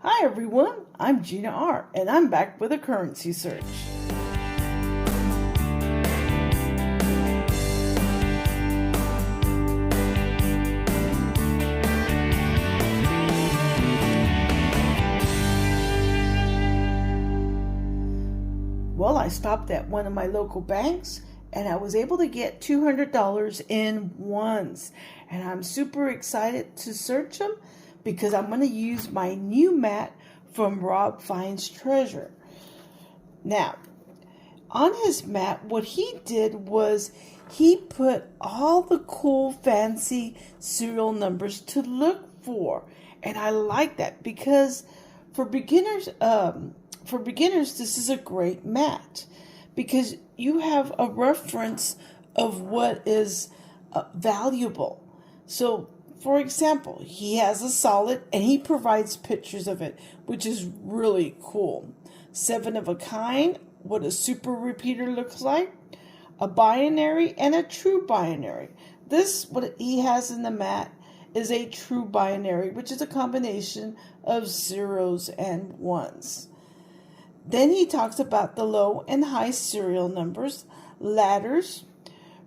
Hi everyone, I'm Gina R, and I'm back with a currency search. Well, I stopped at one of my local banks and I was able to get $200 in ones. And I'm super excited to search them because I'm going to use my new mat from RobFindsTreasure. Now, on his mat, what he did was he put all the cool, fancy serial numbers to look for. And I like that because for beginners, this is a great mat because you have a reference of what is valuable. So, for example, he has a solid and he provides pictures of it, which is really cool. 7 of a kind, what a super repeater looks like, a binary and a true binary. This, what he has in the mat, is a true binary, which is a combination of zeros and ones. Then he talks about the low and high serial numbers, ladders,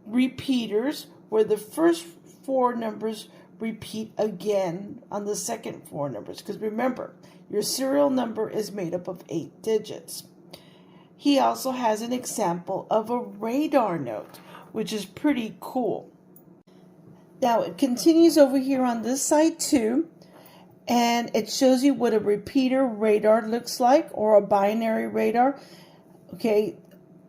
repeaters, where the first 4 numbers repeat again on the second 4 numbers. Because remember, your serial number is made up of 8 digits. He also has an example of a radar note, which is pretty cool. Now, it continues over here on this side too. And it shows you what a repeater radar looks like, or a binary radar. Okay,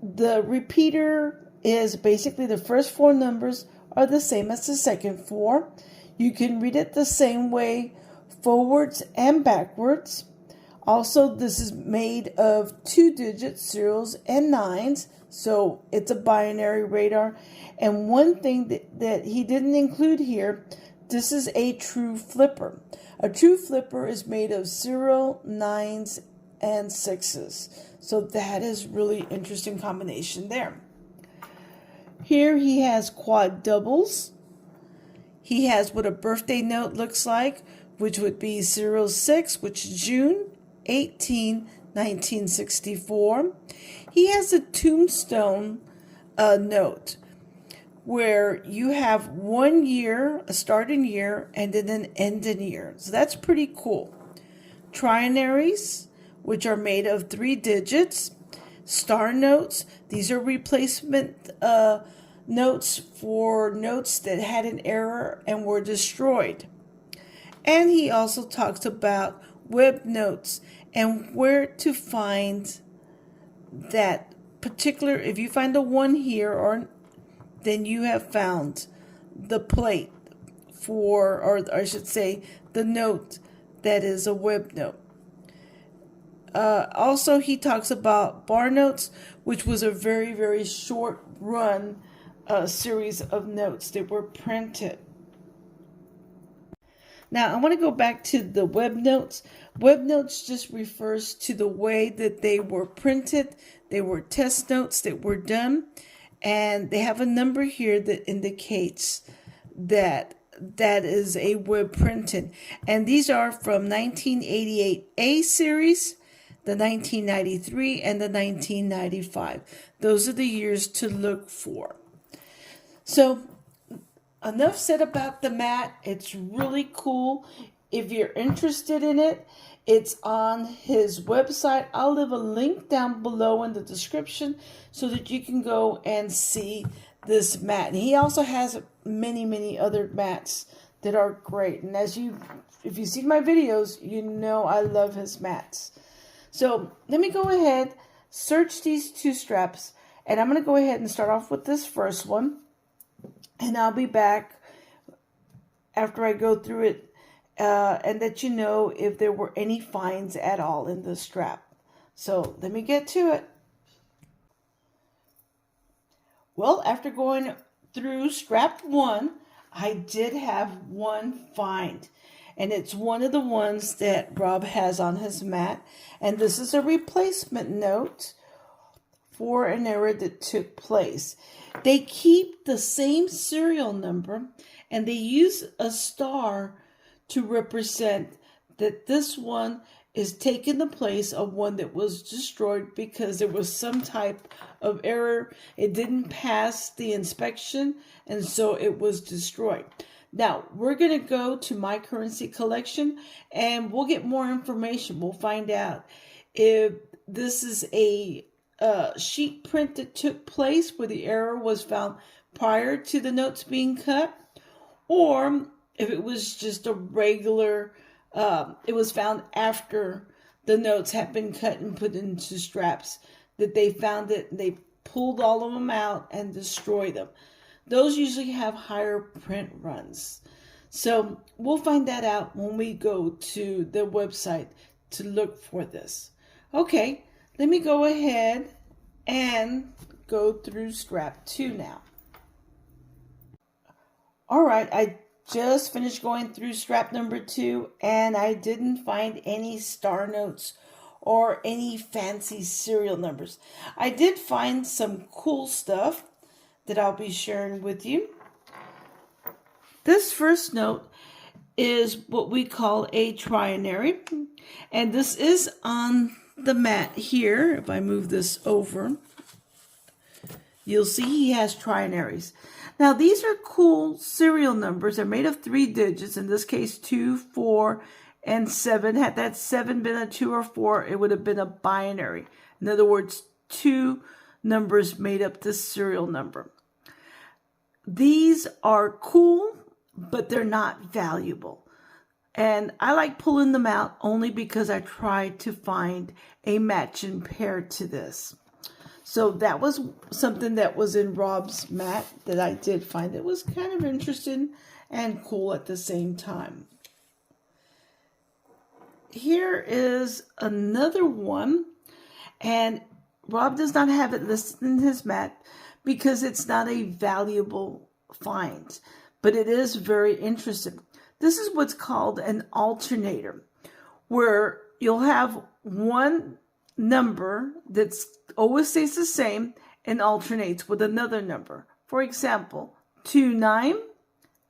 the repeater is basically the first 4 numbers are the same as the second 4. You can read it the same way forwards and backwards. Also, this is made of 2-digit zeros and nines, so it's a binary radar. And one thing that he didn't include here, this is a true flipper. A true flipper is made of 0, 9s, and 6s. So that is really interesting combination there. Here he has quad doubles. He has what a birthday note looks like, which would be 06, which is June 18, 1964. He has a tombstone note, where you have 1 year, a starting year, and then an ending year. So that's pretty cool. Trinaries, which are made of 3 digits. Star notes, these are replacement notes for notes that had an error and were destroyed. And he also talks about web notes and where to find that particular, if you find a 1 here, or then you have found the plate for, or I should say, the note that is a web note. Also, he talks about bar notes, which was a very, very short run series of notes that were printed. Now, I want to go back to the web notes. Web notes just refers to the way that they were printed. They were test notes that were done. And they have a number here that indicates that that is a web printing. And these are from 1988 A series, the 1993, and the 1995. Those are the years to look for. So, enough said about the mat. It's really cool. If you're interested in it, it's on his website. I'll leave a link down below in the description so that you can go and see this mat. And he also has many, many other mats that are great. And if you see my videos, you know I love his mats. So let me go ahead, search these 2 straps, and I'm going to go ahead and start off with this first one. And I'll be back after I go through it and let you know if there were any finds at all in the strap. So let me get to it. Well, after going through strap 1, I did have one find. And it's one of the ones that Rob has on his mat. And this is a replacement note for an error that took place. They keep the same serial number and they use a star to represent that this one is taking the place of one that was destroyed because there was some type of error. It didn't pass the inspection, and so it was destroyed. Now, we're going to go to my currency collection, and we'll get more information. We'll find out if this is a sheet print that took place where the error was found prior to the notes being cut, or if it was just a regular, it was found after the notes had been cut and put into straps, that they found it, they pulled all of them out and destroyed them. Those usually have higher print runs. So we'll find that out when we go to the website to look for this. Okay, let me go ahead and go through strap 2 now. All right, I just finished going through strap number 2, and I didn't find any star notes or any fancy serial numbers. I did find some cool stuff that I'll be sharing with you. This first note is what we call a trinary, and this is on the mat here. If I move this over, you'll see he has trinaries. Now, these are cool serial numbers. They're made of 3 digits, in this case 2, 4, and 7. Had that 7 been a 2 or 4, it would have been a binary. In other words, 2 numbers made up this serial number. These are cool, but they're not valuable. And I like pulling them out only because I tried to find a matching pair to this. So that was something that was in Rob's mat that I did find that was kind of interesting and cool at the same time. Here is another one, and Rob does not have it listed in his mat because it's not a valuable find, but it is very interesting. This is what's called an alternator, where you'll have one number that's always stays the same and alternates with another number. For example, 29,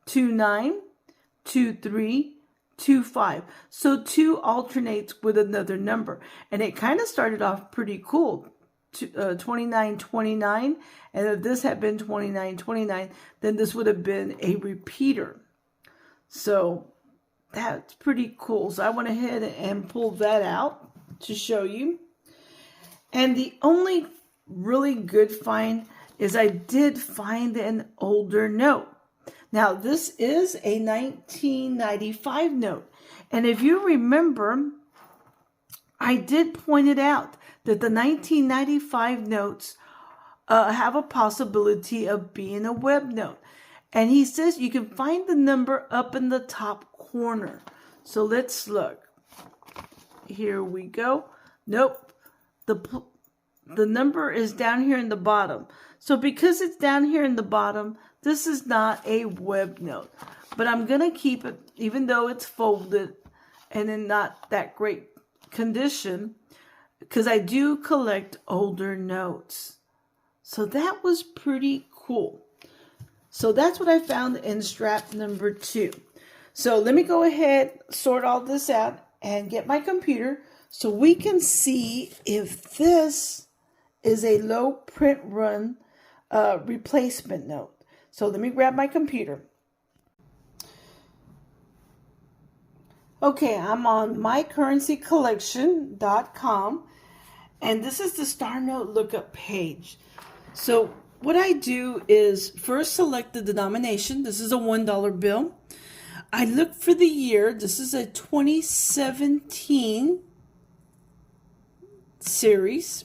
29, 23, 25. So 2 alternates with another number. And it kind of started off pretty cool. 29, 29. And if this had been 29, 29, then this would have been a repeater. So that's pretty cool. So I went ahead and pulled that out to show you. And the only really good find is I did find an older note. Now, this is a 1995 note. And if you remember, I did point it out that the 1995 notes have a possibility of being a web note. And he says you can find the number up in the top corner. So let's look. Here we go. Nope. The number is down here in the bottom. So because it's down here in the bottom, this is not a web note. But I'm going to keep it, even though it's folded and in not that great condition, because I do collect older notes. So that was pretty cool. So that's what I found in strap number 2. So let me go ahead, sort all this out, and get my computer so we can see if this is a low print run replacement note. So let me grab my computer. Okay, I'm on mycurrencycollection.com, and this is the Star Note lookup page. So what I do is first select the denomination. This is a $1 bill. I look for the year. This is a 2017 series.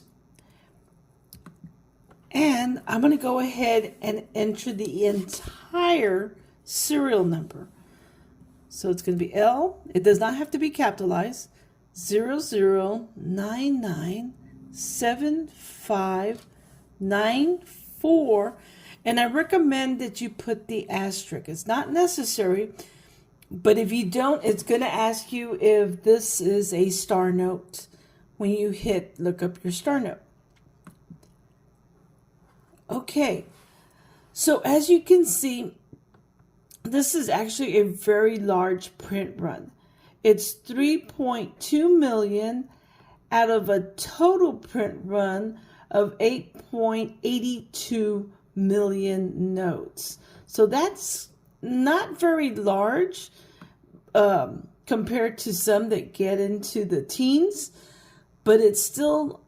And I'm going to go ahead and enter the entire serial number. So it's going to be L. It does not have to be capitalized. 00997594. And I recommend that you put the asterisk. It's not necessary, but if you don't, it's going to ask you if this is a star note when you hit look up your star note. Okay, so as you can see, this is actually a very large print run. It's 3.2 million out of a total print run of 8.82 million notes. So that's not very large compared to some that get into the teens, but it's still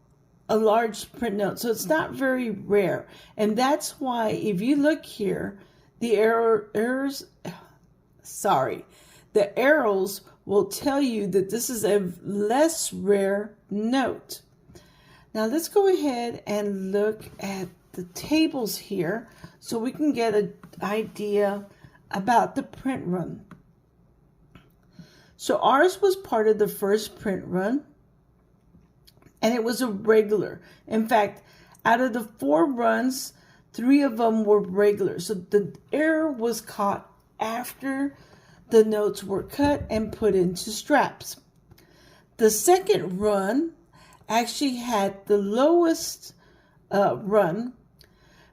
a large print note. So it's not very rare. And that's why if you look here, the arrows will tell you that this is a less rare note. Now let's go ahead and look at the tables here so we can get an idea about the print run. So ours was part of the first print run, and it was a regular. In fact, out of the 4 runs, 3 of them were regular. So the error was caught after the notes were cut and put into straps. The second run actually had the lowest run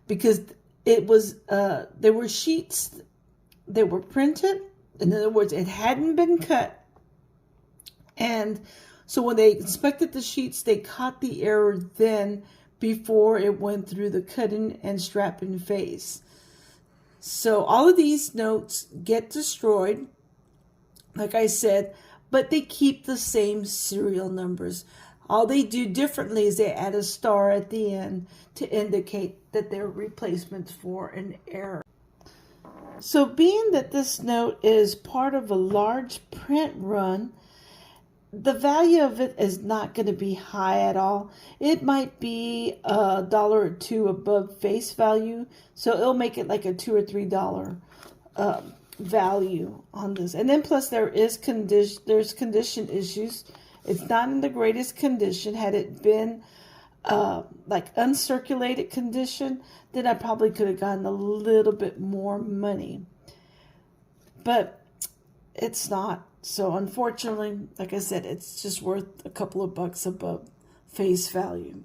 because it was there were sheets that were printed. In other words, it hadn't been cut. And so when they inspected the sheets, they caught the error then before it went through the cutting and strapping phase. So all of these notes get destroyed, like I said, but they keep the same serial numbers. All they do differently is they add a star at the end to indicate that they're replacements for an error. So being that this note is part of a large print run, the value of it is not going to be high at all. It might be $1 or $2 above face value, so it'll make it like a $2 or $3 value on this. And then plus there's condition issues. It's not in the greatest condition. Had it been like uncirculated condition, then I probably could have gotten a little bit more money. But it's not. So unfortunately, like I said, it's just worth a couple of bucks above face value.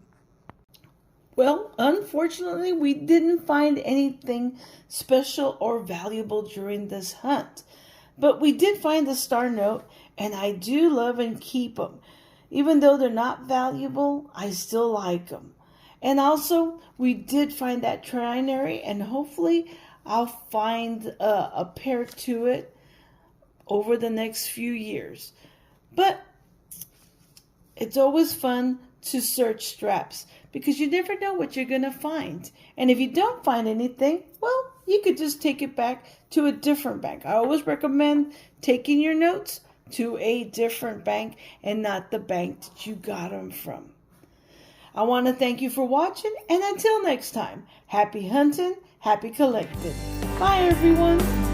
Well, unfortunately, we didn't find anything special or valuable during this hunt. But we did find the star note, and I do love and keep them. Even though they're not valuable, I still like them. And also, we did find that trinary, and hopefully I'll find a pair to it over the next few years. But it's always fun to search straps because you never know what you're going to find. And if you don't find anything, well, you could just take it back to a different bank. I always recommend taking your notes to a different bank and not the bank that you got them from. I want to thank you for watching, and until next time, happy hunting, happy collecting. Bye, everyone.